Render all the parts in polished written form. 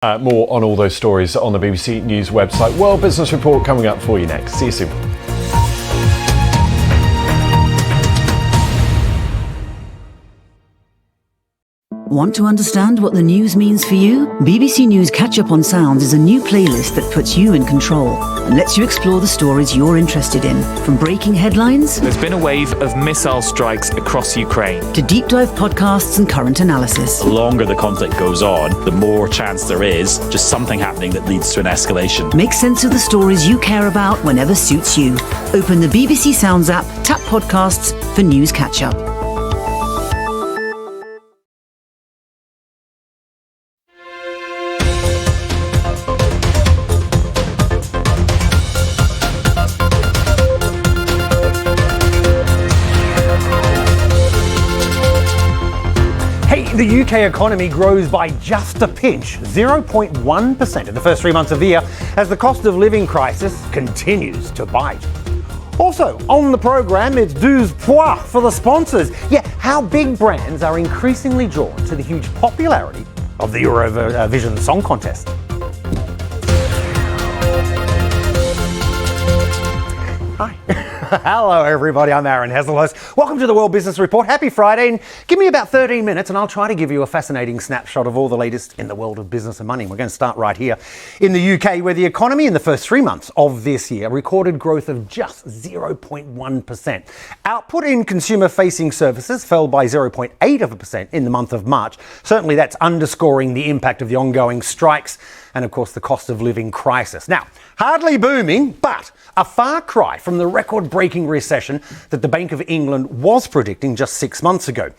More on all those stories on the BBC News website. World Business Report coming up for you next. See you soon. Want to understand what the news means for you? BBC News Catch Up on Sounds is a new playlist that puts you in control and lets you explore the stories you're interested in. From breaking headlines... There's been a wave of missile strikes across Ukraine. ...to deep dive podcasts and current analysis. The longer the conflict goes on, the more chance there is just something happening that leads to an escalation. Make sense of the stories you care about whenever suits you. Open the BBC Sounds app, tap podcasts for News Catch Up. The UK economy grows by just a pinch, 0.1% in the first 3 months of the year, as the cost of living crisis continues to bite. Also, on the programme, it's deux pois for the sponsors. Yeah, how big brands are increasingly drawn to the huge popularity of the Eurovision Song Contest. Hi. Hello everybody, I'm Aaron Heslehurst. Welcome to the World Business Report. Happy Friday, and give me about 13 minutes and I'll try to give you a fascinating snapshot of all the latest in the world of business and money. We're going to start right here in the UK, where the economy in the first 3 months of this year recorded growth of just 0.1%. Output in consumer-facing services fell by 0.8% in the month of March. Certainly that's underscoring the impact of the ongoing strikes and of course the cost of living crisis. Now, hardly booming, but a far cry from the record-breaking recession that the Bank of England was predicting just 6 months ago.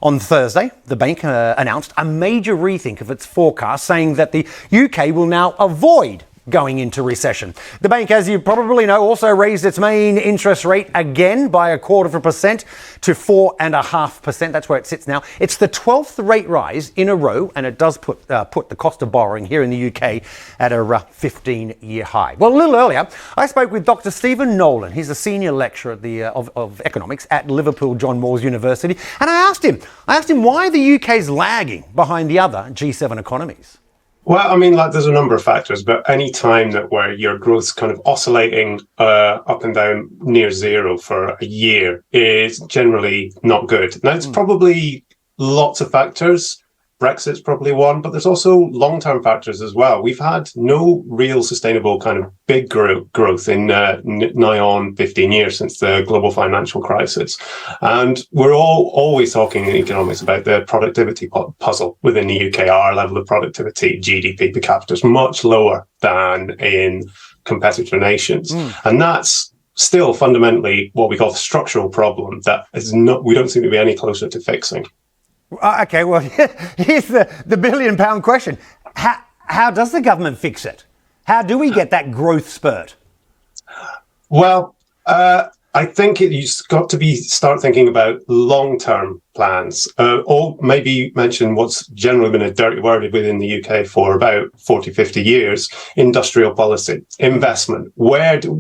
On Thursday, the bank announced a major rethink of its forecast, saying that the UK will now avoid going into recession. The bank, as you probably know, also raised its main interest rate again by 0.25% to 4.5%. That's where it sits now. It's the 12th rate rise in a row, and it does put the cost of borrowing here in the UK at a 15-year high. Well, a little earlier, I spoke with Dr. Stephen Nolan. He's a senior lecturer at of economics at Liverpool John Moores University, and I asked him why the UK's lagging behind the other G7 economies. Well, I mean, there's a number of factors, but any time where your growth's kind of oscillating up and down near zero for a year is generally not good. Now, it's probably lots of factors. Brexit's probably one, but there's also long-term factors as well. We've had no real sustainable kind of big growth in nigh on 15 years since the global financial crisis. And we're always talking in economics about the productivity puzzle within the UK. Our level of productivity, GDP per capita, is much lower than in competitor nations. And that's still fundamentally what we call a structural problem that we don't seem to be any closer to fixing. Okay, well, here's the £1 billion question. How does the government fix it? How do we get that growth spurt? Well, I think you've got to start thinking about long-term plans, or maybe mention what's generally been a dirty word within the UK for about 40, 50 years, industrial policy, investment. Where do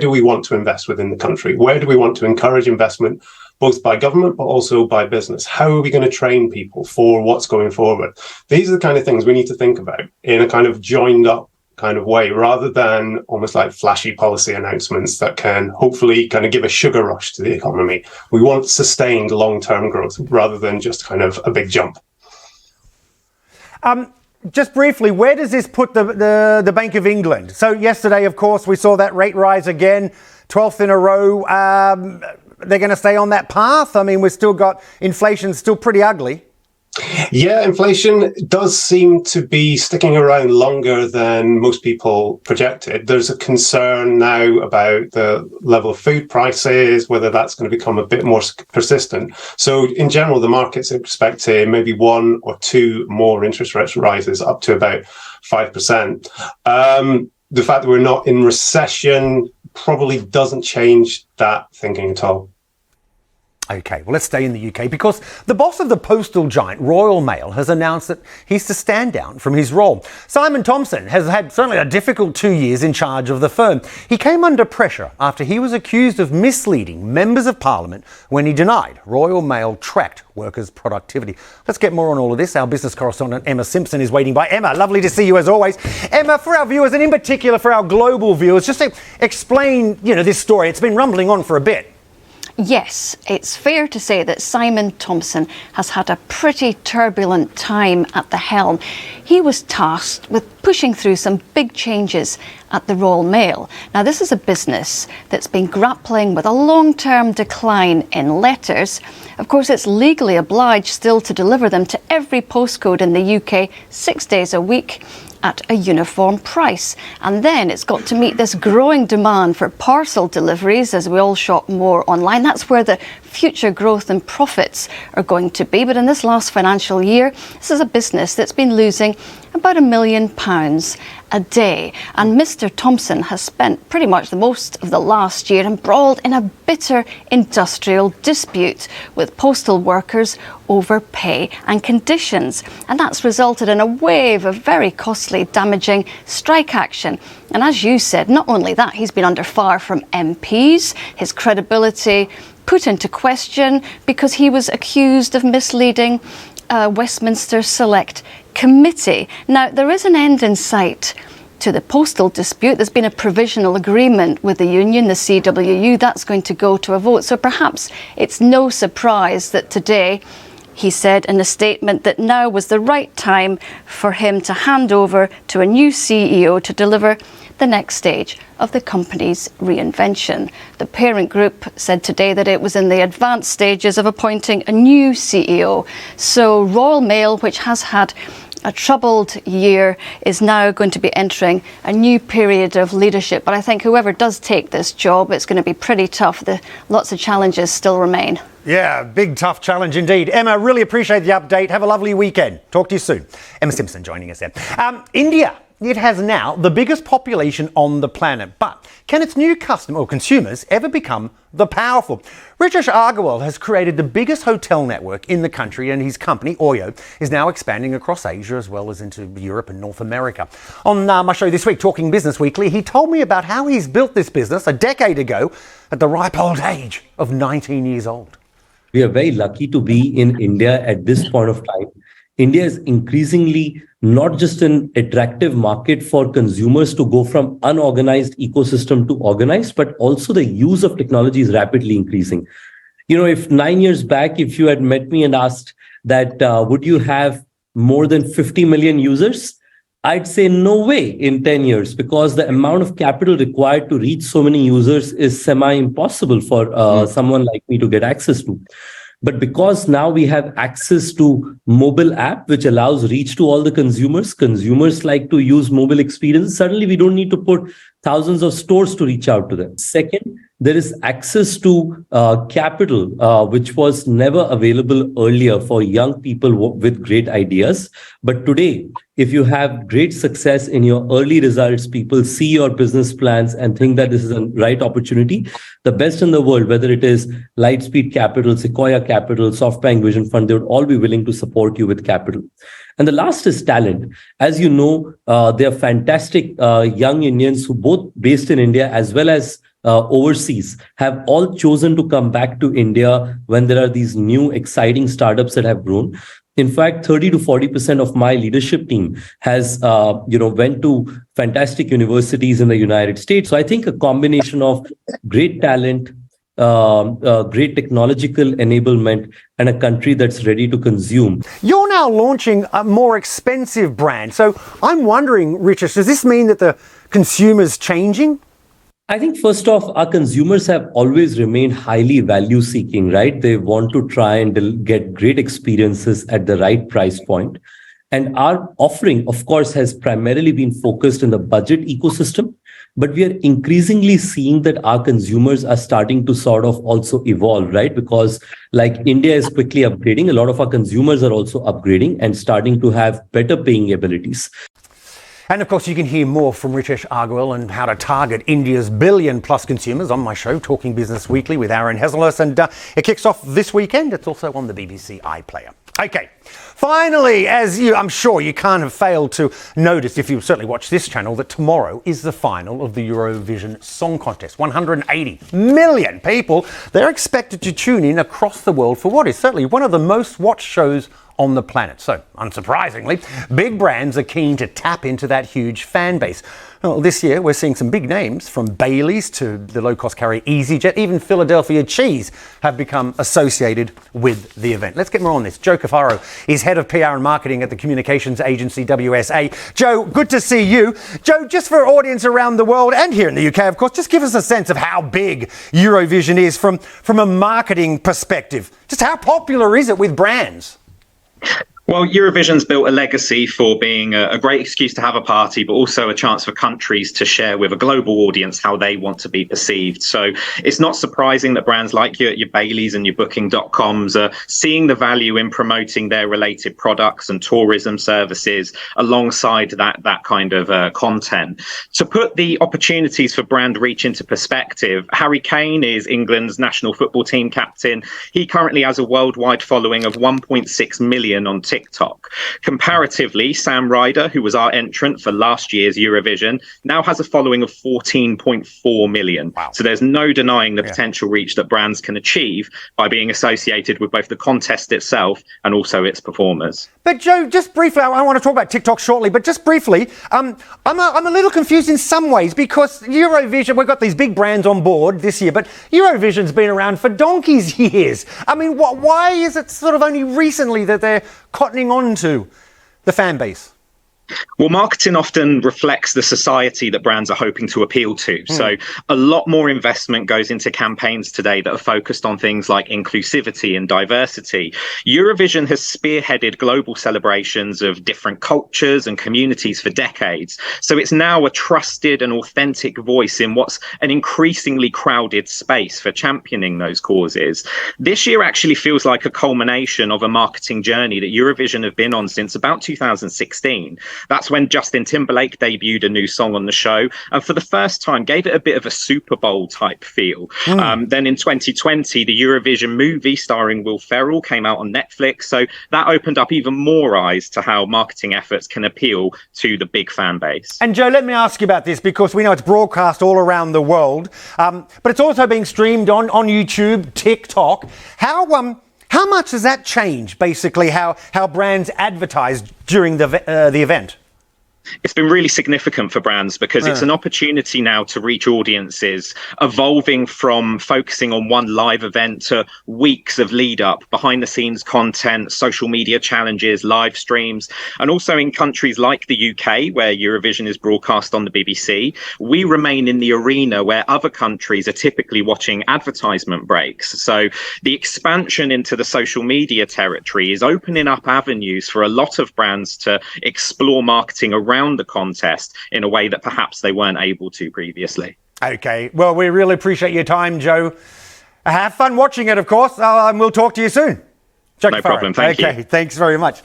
we want to invest within the country? Where do we want to encourage investment, both by government, but also by business? How are we going to train people for what's going forward? These are the kind of things we need to think about in a kind of joined up kind of way, rather than almost like flashy policy announcements that can hopefully kind of give a sugar rush to the economy. We want sustained long-term growth rather than just kind of a big jump. Just briefly, where does this put the Bank of England? So yesterday, of course, we saw that rate rise again, 12th in a row. They're going to stay on that path? I mean, we've still got inflation still pretty ugly. Yeah, inflation does seem to be sticking around longer than most people projected. There's a concern now about the level of food prices, whether that's going to become a bit more persistent. So in general, the market's expecting maybe 1 or 2 more interest rate rises up to about 5%. The fact that we're not in recession probably doesn't change that thinking at all. Okay, well, let's stay in the UK because the boss of the postal giant Royal Mail has announced that he's to stand down from his role. Simon Thompson has had certainly a difficult 2 years in charge of the firm. He came under pressure after he was accused of misleading members of Parliament when he denied Royal Mail tracked workers' productivity. Let's get more on all of this. Our business correspondent Emma Simpson is waiting by. Emma, lovely to see you as always. Emma, for our viewers and in particular for our global viewers, just to explain, this story. It's been rumbling on for a bit. Yes, it's fair to say that Simon Thompson has had a pretty turbulent time at the helm. He was tasked with pushing through some big changes at the Royal Mail. Now, this is a business that's been grappling with a long-term decline in letters. Of course, it's legally obliged still to deliver them to every postcode in the UK 6 days a week at a uniform price. And then it's got to meet this growing demand for parcel deliveries as we all shop more online. That's where the future growth and profits are going to be. But in this last financial year, this is a business that's been losing about £1 million a day. And Mr. Thompson has spent pretty much the most of the last year embroiled in a bitter industrial dispute with postal workers over pay and conditions. And that's resulted in a wave of very costly, damaging strike action. And as you said, not only that, he's been under fire from MPs, his credibility put into question because he was accused of misleading Westminster Select Committee. Now, there is an end in sight to the postal dispute. There's been a provisional agreement with the union, the CWU. That's going to go to a vote. So perhaps it's no surprise that today he said in a statement that now was the right time for him to hand over to a new CEO to deliver the next stage of the company's reinvention. The parent group said today that it was in the advanced stages of appointing a new CEO. So Royal Mail, which has had a troubled year, is now going to be entering a new period of leadership. But I think whoever does take this job, it's going to be pretty tough. Lots of challenges still remain. Yeah, big, tough challenge indeed. Emma, really appreciate the update. Have a lovely weekend. Talk to you soon. Emma Simpson joining us there. India. It has now the biggest population on the planet, but can its new consumers ever become the powerful? Ritesh Agarwal has created the biggest hotel network in the country, and his company, Oyo, is now expanding across Asia as well as into Europe and North America. On my show this week, Talking Business Weekly, he told me about how he's built this business a decade ago at the ripe old age of 19 years old. We are very lucky to be in India at this point of time. India is increasingly not just an attractive market for consumers to go from unorganized ecosystem to organized, but also the use of technology is rapidly increasing. If 9 years back, if you had met me and asked that, would you have more than 50 million users? I'd say no way in 10 years, because the amount of capital required to reach so many users is semi-impossible for someone like me to get access to. But because now we have access to mobile app, which allows reach to all the consumers like to use mobile experience. Suddenly we don't need to put thousands of stores to reach out to them. Second, there is access to capital, which was never available earlier for young people with great ideas. But today, if you have great success in your early results, people see your business plans and think that this is a right opportunity. The best in the world, whether it is Lightspeed Capital, Sequoia Capital, SoftBank Vision Fund, they would all be willing to support you with capital. And the last is talent. As you know, there are fantastic young Indians who both based in India as well as overseas have all chosen to come back to India when there are these new exciting startups that have grown. In fact, 30 to 40% of my leadership team has, went to fantastic universities in the United States. So I think a combination of great talent, great technological enablement, and a country that's ready to consume. You're now launching a more expensive brand. So I'm wondering, Richard, does this mean that the consumer's changing? I think first off, our consumers have always remained highly value seeking, right? They want to try and get great experiences at the right price point. And our offering, of course, has primarily been focused in the budget ecosystem. But we are increasingly seeing that our consumers are starting to sort of also evolve, right? Because like India is quickly upgrading, a lot of our consumers are also upgrading and starting to have better paying abilities. And of course, you can hear more from Ritesh Arguel and how to target India's billion-plus consumers on my show, Talking Business Weekly with Aaron Heslehurst. And it kicks off this weekend. It's also on the BBC iPlayer. Okay, finally, I'm sure you can't have failed to notice, if you certainly watch this channel, that tomorrow is the final of the Eurovision Song Contest. 180 million people, they're expected to tune in across the world for what is certainly one of the most watched shows on the planet. So, unsurprisingly, big brands are keen to tap into that huge fan base. Well, this year, we're seeing some big names, from Bailey's to the low-cost carrier EasyJet. Even Philadelphia Cheese have become associated with the event. Let's get more on this. Joe Cafaro is head of PR and marketing at the communications agency WSA. Joe, good to see you. Joe, just for audience around the world and here in the UK, of course, just give us a sense of how big Eurovision is from a marketing perspective. Just how popular is it with brands? Well, Eurovision's built a legacy for being a great excuse to have a party, but also a chance for countries to share with a global audience how they want to be perceived. So it's not surprising that brands like your Baileys and your Booking.coms are seeing the value in promoting their related products and tourism services alongside that kind of content. To put the opportunities for brand reach into perspective, Harry Kane is England's national football team captain. He currently has a worldwide following of 1.6 million on TikTok. Comparatively, Sam Ryder, who was our entrant for last year's Eurovision, now has a following of 14.4 million. Wow. So there's no denying the potential reach that brands can achieve by being associated with both the contest itself and also its performers. But Joe, just briefly, I want to talk about TikTok shortly, but just briefly, I'm a little confused in some ways because Eurovision, we've got these big brands on board this year, but Eurovision's been around for donkey's years. I mean, why is it sort of only recently that they're cottoning on to the fan base? Well, marketing often reflects the society that brands are hoping to appeal to. So a lot more investment goes into campaigns today that are focused on things like inclusivity and diversity. Eurovision has spearheaded global celebrations of different cultures and communities for decades. So it's now a trusted and authentic voice in what's an increasingly crowded space for championing those causes. This year actually feels like a culmination of a marketing journey that Eurovision have been on since about 2016. That's when Justin Timberlake debuted a new song on the show and for the first time gave it a bit of a Super Bowl type feel. Then in 2020, the Eurovision movie starring Will Ferrell came out on Netflix. So that opened up even more eyes to how marketing efforts can appeal to the big fan base. And Joe, let me ask you about this because we know it's broadcast all around the world, but it's also being streamed on YouTube, TikTok. How much does that change, basically, how brands advertise during the event? It's been really significant for brands because it's an opportunity now to reach audiences, evolving from focusing on one live event to weeks of lead up, behind the scenes content, social media challenges, live streams. And also in countries like the UK, where Eurovision is broadcast on the BBC, we remain in the arena where other countries are typically watching advertisement breaks. So the expansion into the social media territory is opening up avenues for a lot of brands to explore marketing around the contest in a way that perhaps they weren't able to previously. Okay, well, we really appreciate your time, Joe. Have fun watching it, of course, and we'll talk to you soon. No problem, thank you. Okay, thanks very much.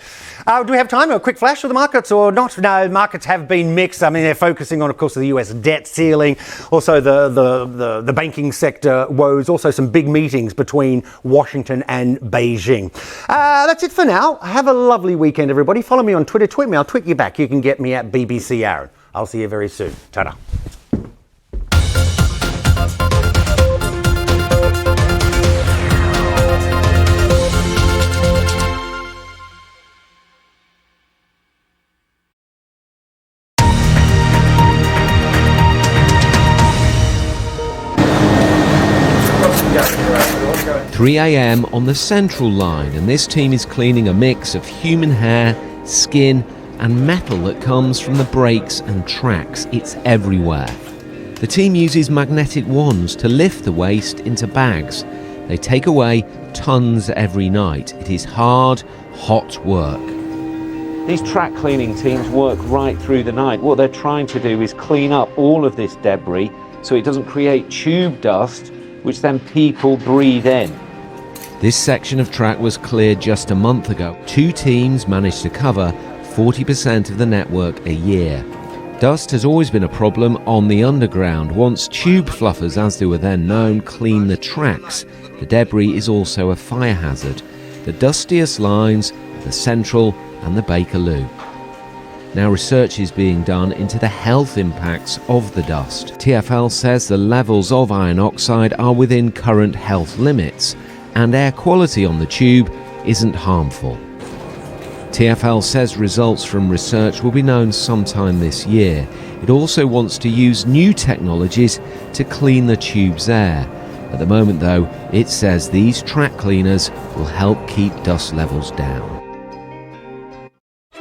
Do we have time? A quick flash of the markets or not? No, markets have been mixed. I mean, they're focusing on, of course, the US debt ceiling, also the banking sector woes, also some big meetings between Washington and Beijing. That's it for now. Have a lovely weekend, everybody. Follow me on Twitter. Tweet me. I'll tweet you back. You can get me at BBC Aaron. I'll see you very soon. Ta-da. 3 a.m. on the Central Line, and this team is cleaning a mix of human hair, skin and metal that comes from the brakes and tracks. It's everywhere. The team uses magnetic wands to lift the waste into bags. They take away tons every night. It is hard, hot work. These track cleaning teams work right through the night. What they're trying to do is clean up all of this debris so it doesn't create tube dust, which then people breathe in. This section of track was cleared just a month ago. 2 teams managed to cover 40% of the network a year. Dust has always been a problem on the underground. Once tube fluffers, as they were then known, clean the tracks, the debris is also a fire hazard. The dustiest lines are the Central and the Bakerloo. Now research is being done into the health impacts of the dust. TfL says the levels of iron oxide are within current health limits and air quality on the tube isn't harmful. TfL says results from research will be known sometime this year. It also wants to use new technologies to clean the tube's air. At the moment, though, it says these track cleaners will help keep dust levels down.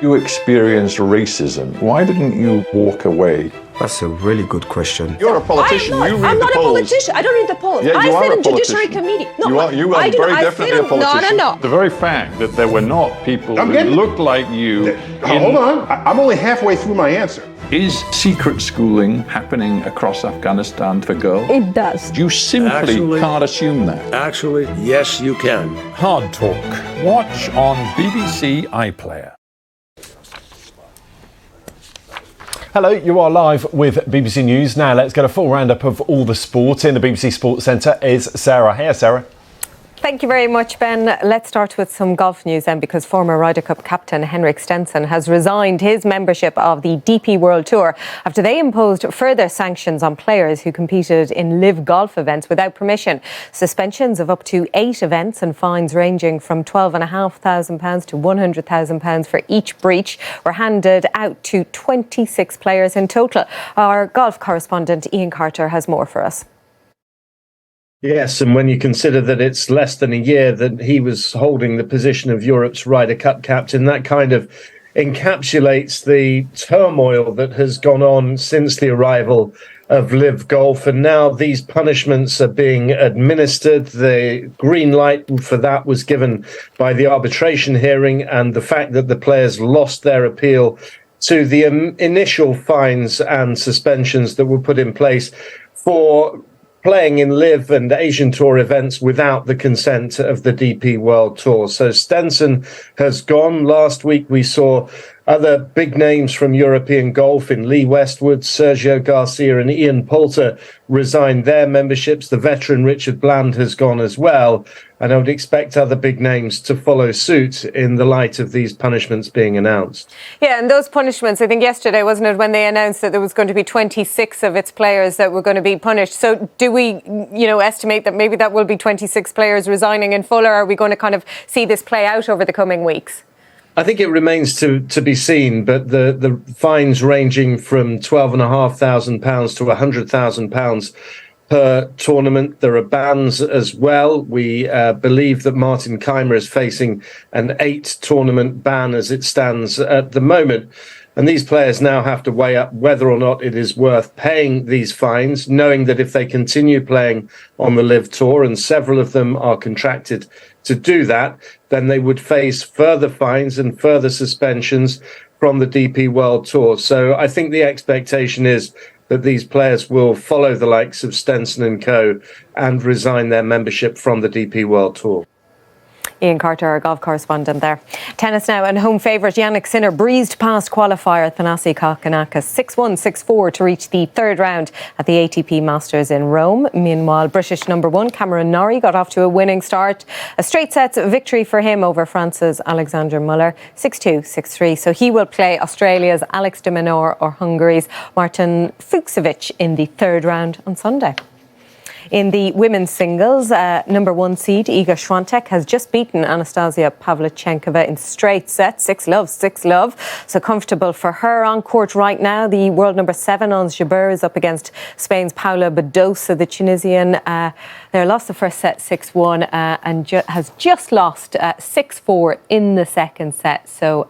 You experienced racism. Why didn't you walk away? That's a really good question. You're a politician. I'm not a politician. I don't read the polls. Yeah, you I are sit a in Judiciary Committee. No, you are very definitely a politician. No. The very fact that there were not people who looked like you. Hold on. I'm only halfway through my answer. Is secret schooling happening across Afghanistan for girls? It does. You simply can't assume that. Actually, yes, you can. Hard Talk. Watch on BBC iPlayer. Hello, you are live with BBC News. Now let's get a full roundup of all the sport. In the BBC Sports Centre is Sarah. Hey, Sarah. Thank you very much, Ben. Let's start with some golf news then, because former Ryder Cup captain Henrik Stenson has resigned his membership of the DP World Tour after they imposed further sanctions on players who competed in live golf events without permission. Suspensions of up to 8 events and fines ranging from £12,500 to £100,000 for each breach were handed out to 26 players in total. Our golf correspondent Ian Carter has more for us. Yes, and when you consider that it's less than a year that he was holding the position of Europe's Ryder Cup captain, that kind of encapsulates the turmoil that has gone on since the arrival of Live Golf. And now these punishments are being administered. The green light for that was given by the arbitration hearing, and the fact that the players lost their appeal to the initial fines and suspensions that were put in place for playing in Live and Asian Tour events without the consent of the DP World Tour. So Stenson has gone. Last week we saw other big names from European golf in Lee Westwood, Sergio Garcia and Ian Poulter resigned their memberships. The veteran Richard Bland has gone as well. And I would expect other big names to follow suit in the light of these punishments being announced. Yeah, and those punishments, I think yesterday, wasn't it, when they announced that there was going to be 26 of its players that were going to be punished. So do we, estimate that maybe that will be 26 players resigning in full, or are we going to kind of see this play out over the coming weeks? I think it remains to be seen, but the fines ranging from £12,500 to £100,000 per tournament. There are bans as well. We believe that Martin Keimer is facing an 8-tournament ban as it stands at the moment. And these players now have to weigh up whether or not it is worth paying these fines, knowing that if they continue playing on the Live Tour, and several of them are contracted to do that, then they would face further fines and further suspensions from the DP World Tour. So I think the expectation is that these players will follow the likes of Stenson and co. and resign their membership from the DP World Tour. Ian Carter, our golf correspondent there. Tennis now, and home favourite Yannick Sinner breezed past qualifier Thanasi Kokkinakis 6-1, 6-4 to reach the third round at the ATP Masters in Rome. Meanwhile, British number 1 Cameron Norrie got off to a winning start. A straight sets victory for him over France's Alexander Muller, 6-2, 6-3. So he will play Australia's Alex de Minaur or Hungary's Martin Fucsovics in the third round on Sunday. In the women's singles, number 1 seed Iga Swiatek has just beaten Anastasia Pavlyuchenkova in straight sets, 6-love, 6-love. So comfortable for her on court right now. The world number 7 Ons Jabeur is up against Spain's Paula Badosa, the Tunisian. They lost the first set 6-1 and has just lost 6-4 in the second set. So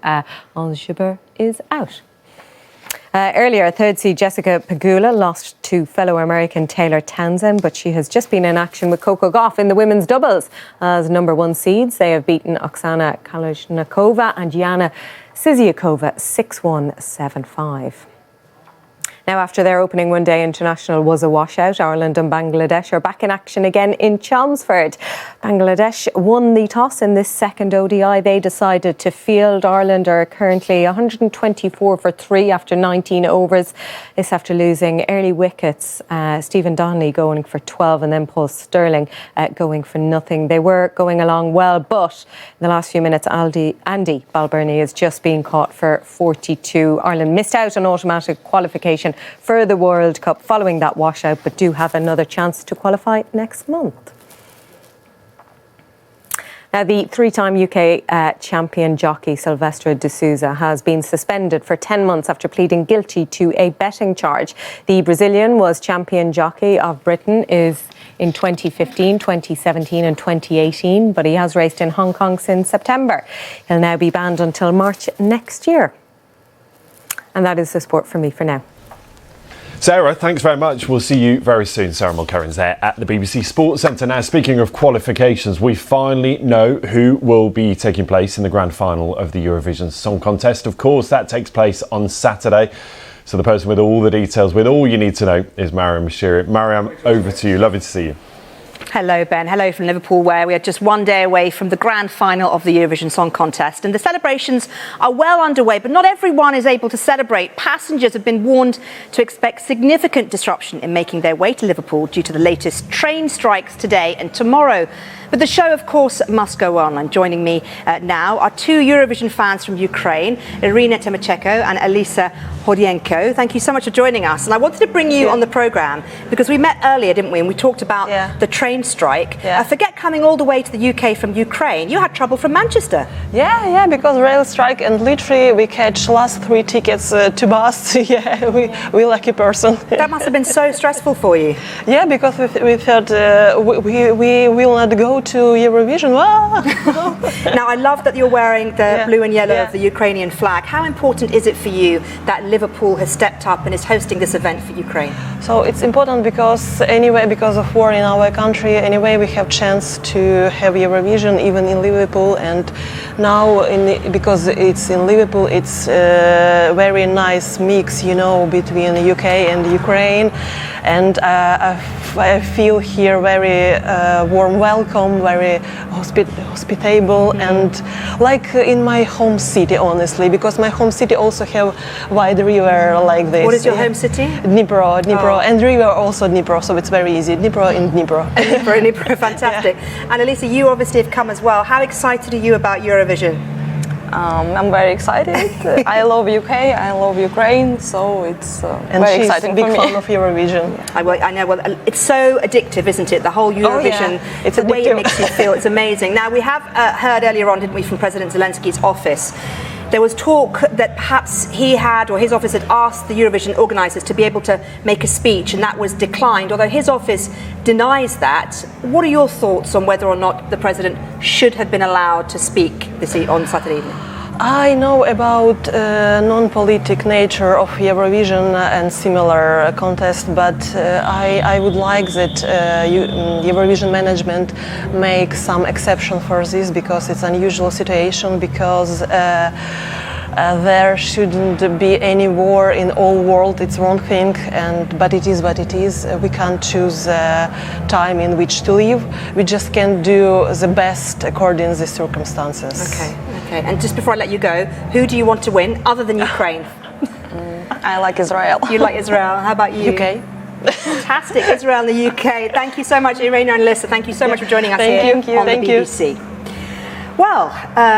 Ons Jabeur is out. Earlier, third seed Jessica Pegula lost to fellow American Taylor Townsend, but she has just been in action with Coco Gauff in the women's doubles. As number 1 seeds, they have beaten Oksana Kalashnikova and Yana Siziakova 6-1, 7-5. Now, after their opening one-day international was a washout, Ireland and Bangladesh are back in action again in Chelmsford. Bangladesh won the toss in this second ODI. They decided to field. Ireland are currently 124 for 3 after 19 overs. This after losing early wickets. Stephen Donnelly going for 12 and then Paul Sterling going for nothing. They were going along well, but in the last few minutes, Andy Balbirnie has just been caught for 42. Ireland missed out on automatic qualification for the World Cup following that washout, but do have another chance to qualify next month. Now, the three-time UK champion jockey Silvestre de Souza has been suspended for 10 months after pleading guilty to a betting charge. The Brazilian was champion jockey of Britain in 2015, 2017 and 2018, but he has raced in Hong Kong since September. He'll now be banned until March next year. And that is the sport for me for now. Sarah, thanks very much. We'll see you very soon. Sarah Mulkerrin's there at the BBC Sports Centre. Now, speaking of qualifications, we finally know who will be taking place in the grand final of the Eurovision Song Contest. Of course, that takes place on Saturday. So the person with all the details, with all you need to know, is Mariam Bashiri. Mariam, over to you. Lovely to see you. Hello, Ben. Hello from Liverpool, where we are just one day away from the grand final of the Eurovision Song Contest. And the celebrations are well underway, but not everyone is able to celebrate. Passengers have been warned to expect significant disruption in making their way to Liverpool due to the latest train strikes today and tomorrow. But the show, of course, must go on. And joining me now are two Eurovision fans from Ukraine, Irina Timochenko and Elisa Hodienko. Thank you so much for joining us. And I wanted to bring you on the programme because we met earlier, didn't we? And we talked about the train strike. Forget coming all the way to the UK from Ukraine. You had trouble from Manchester. Yeah, because rail strike, and literally we catch last 3 tickets to bus. we lucky person. That must have been so stressful for you. Yeah, because we thought we will not go to Eurovision. Now, I love that you're wearing the blue and yellow of the Ukrainian flag. How important is it for you that Liverpool has stepped up and is hosting this event for Ukraine? So it's important because anyway, because of war in our country, anyway, we have chance to have Eurovision even in Liverpool. And now, because it's in Liverpool, it's a very nice mix, between the UK and Ukraine. And I feel here very warm welcome, very hospitable, and like in my home city, honestly, because my home city also have wide river like this. What is your home city? Dnipro, and river also Dnipro, so it's very easy. Dnipro in Dnipro. Dnipro, fantastic. And Elisa, you obviously have come as well. How excited are you about Eurovision? I'm very excited. I love UK, I love Ukraine, so it's very exciting. Big fan of Eurovision. I know. Well, it's so addictive, isn't it? The whole Eurovision, it's the way it makes you feel. It's amazing. Now, we have heard earlier on, didn't we, from President Zelensky's office. There was talk that perhaps he had, or his office had asked the Eurovision organisers to be able to make a speech, and that was declined, although his office denies that. What are your thoughts on whether or not the president should have been allowed to speak on Saturday evening? I know about non-politic nature of Eurovision and similar contest, but I would like that Eurovision management make some exception for this, because it's an unusual situation, because there shouldn't be any war in all world. It's wrong thing, but it is what it is. We can't choose time in which to live. We just can do the best according to the circumstances. Okay. And just before I let you go, who do you want to win other than Ukraine? I like Israel. You like Israel. How about you? UK. Fantastic. Israel and the UK. Thank you so much, Irina and Alyssa. Thank you so much for joining us here on the BBC. Well,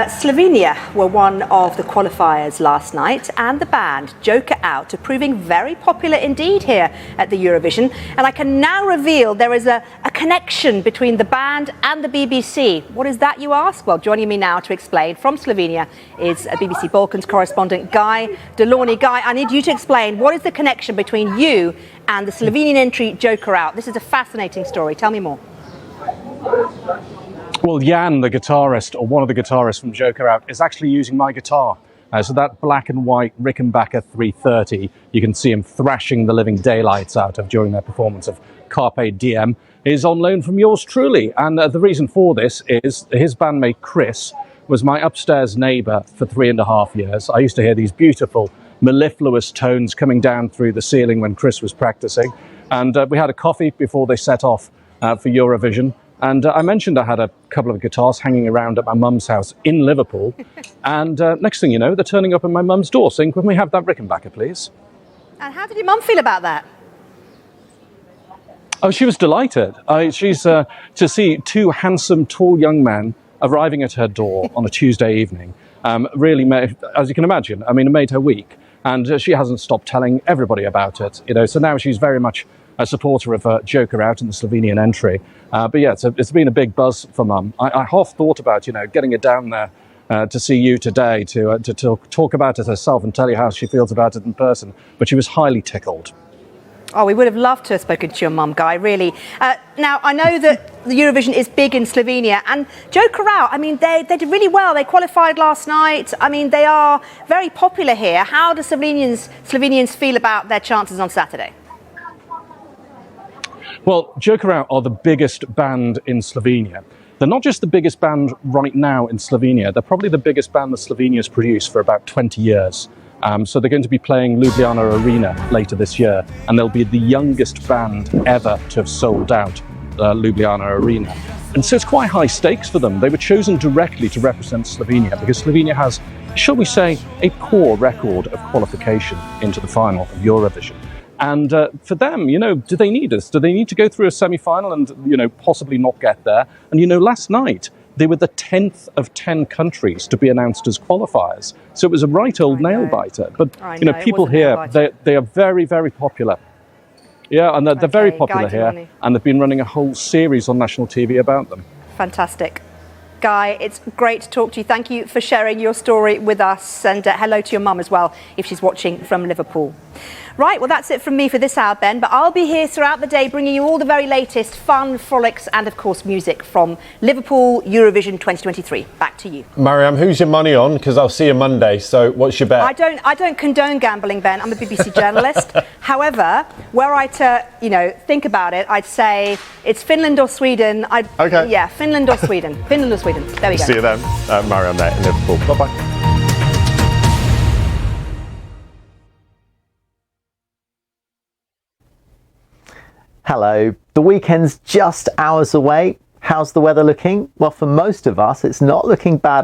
Slovenia were one of the qualifiers last night, and the band Joker Out are proving very popular indeed here at the Eurovision. And I can now reveal there is a connection between the band and the BBC. What is that, you ask? Well, joining me now to explain from Slovenia is BBC Balkans correspondent Guy Delorney. Guy, I need you to explain what is the connection between you and the Slovenian entry Joker Out. This is a fascinating story. Tell me more. Well, Jan, the guitarist, or one of the guitarists from Joker Out, is actually using my guitar. So that black and white Rickenbacker 330, you can see him thrashing the living daylights out of during their performance of Carpe Diem, is on loan from yours truly. And the reason for this is his bandmate Chris was my upstairs neighbour for 3.5 years. I used to hear these beautiful mellifluous tones coming down through the ceiling when Chris was practicing. And we had a coffee before they set off for Eurovision. And I mentioned I had a couple of guitars hanging around at my mum's house in Liverpool. And next thing you know, they're turning up at my mum's door saying, "Can we have that Rickenbacker, please?" And how did your mum feel about that? Oh, she was delighted. She's to see two handsome, tall young men arriving at her door on a Tuesday evening. Really made, as you can imagine, it made her week. And she hasn't stopped telling everybody about it. So now she's very much a supporter of Joker Out in the Slovenian entry. But yeah, it's been a big buzz for Mum. I half thought about, getting her down there to see you today to talk about it herself and tell you how she feels about it in person. But she was highly tickled. Oh, we would have loved to have spoken to your mum, Guy, really. Now, I know that the Eurovision is big in Slovenia, and Joker Out, they did really well. They qualified last night. They are very popular here. How do Slovenians feel about their chances on Saturday? Well, Joker Out are the biggest band in Slovenia. They're not just the biggest band right now in Slovenia, they're probably the biggest band that Slovenia's produced for about 20 years. So they're going to be playing Ljubljana Arena later this year, and they'll be the youngest band ever to have sold out Ljubljana Arena. And so it's quite high stakes for them. They were chosen directly to represent Slovenia because Slovenia has, shall we say, a poor record of qualification into the final of Eurovision. And for them, do they need us? Do they need to go through a semi-final and, possibly not get there? And, last night, they were the 10th of 10 countries to be announced as qualifiers. So it was a right old nail-biter. But, people here, they are very, very popular. Yeah, and they're very popular here. And they've been running a whole series on national TV about them. Fantastic. Guy, it's great to talk to you. Thank you for sharing your story with us. And hello to your mum as well, if she's watching from Liverpool. Right, well, that's it from me for this hour, Ben, but I'll be here throughout the day bringing you all the very latest fun, frolics and, of course, music from Liverpool Eurovision 2023. Back to you. Mariam, who's your money on? Because I'll see you Monday, so what's your bet? I don't condone gambling, Ben. I'm a BBC journalist. However, were I to, think about it, I'd say it's Finland or Sweden. Okay. Yeah, Finland or Sweden. Finland or Sweden. There we go. See you then. Mariam there in Liverpool. Bye-bye. Hello. The weekend's just hours away. How's the weather looking? Well, for most of us, it's not looking bad.